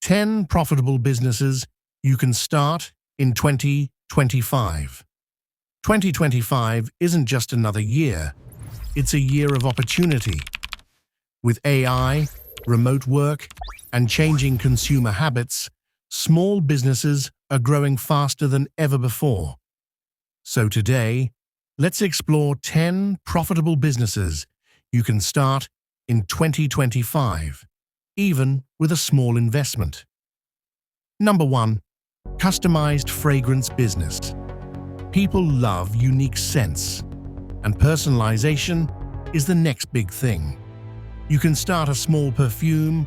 10 profitable businesses you can start in 2025. 2025 isn't just another year, it's a year of opportunity. With AI, remote work, and changing consumer habits, small businesses are growing faster than ever before. So today, let's explore 10 profitable businesses you can start in 2025, even with a small investment. Number 1. Customized fragrance business. People love unique scents, and personalization is the next big thing. You can start a small perfume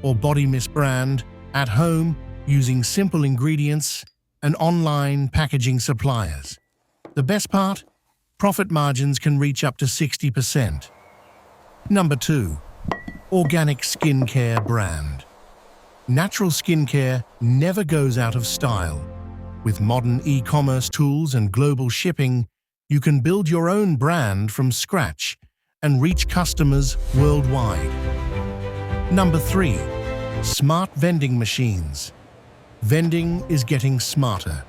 or body mist brand at home using simple ingredients and online packaging suppliers. The best part? Profit margins can reach up to 60%. Number 2. Organic skincare brand. Natural skincare never goes out of style. With modern e-commerce tools and global shipping, you can build your own brand from scratch and reach customers worldwide. Number 3. Smart vending machines. Vending is getting smarter.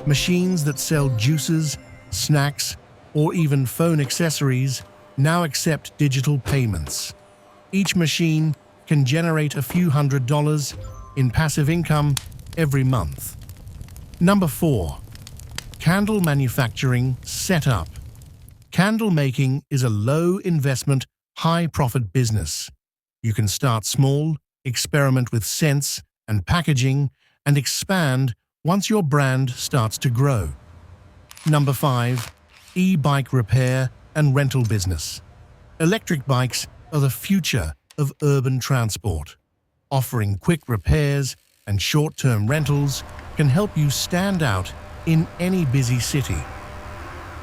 Machines that sell juices, snacks, or even phone accessories now accept digital payments. Each machine can generate a few $100s in passive income every month. Number 4. Candle manufacturing setup. Candle making is a low-investment, high-profit business. You can start small, experiment with scents and packaging, and expand once your brand starts to grow. Number 5. E-bike repair and rental business. Electric bikes are the future of urban transport. Offering quick repairs and short-term rentals can help you stand out in any busy city.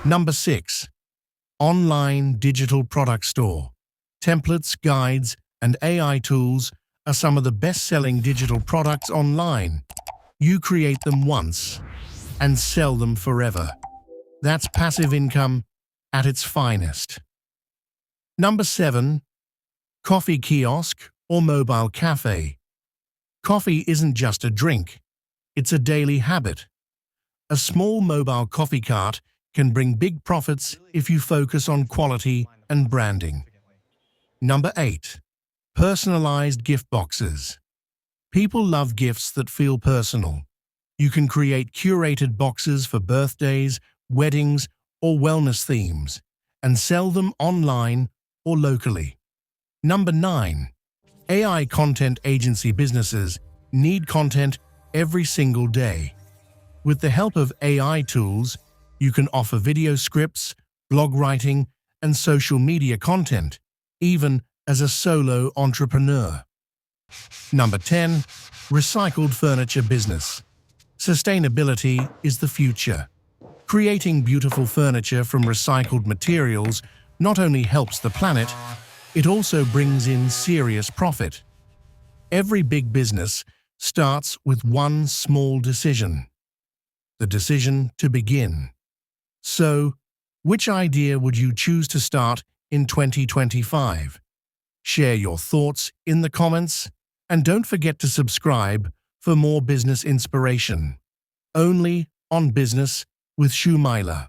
Number 6. Online digital product store. Templates, guides, and AI tools are some of the best-selling digital products online. You create them once and sell them forever. That's passive income at its finest. Number 7. Coffee kiosk or mobile cafe. Coffee isn't just a drink, it's a daily habit. A small mobile coffee cart can bring big profits if you focus on quality and branding. Number 8. Personalized gift boxes. People love gifts that feel personal. You can create curated boxes for birthdays, weddings, or wellness themes, and sell them online or locally. Number 9. AI content agency businesses need content every single day. With the help of AI tools, you can offer video scripts, blog writing, and social media content, even as a solo entrepreneur. Number 10. Recycled furniture business. Sustainability is the future. Creating beautiful furniture from recycled materials not only helps the planet, it also brings in serious profit. Every big business starts with one small decision: the decision to begin. So, which idea would you choose to start in 2025? Share your thoughts in the comments, and don't forget to subscribe for more business inspiration. Only on Business with Shumaila.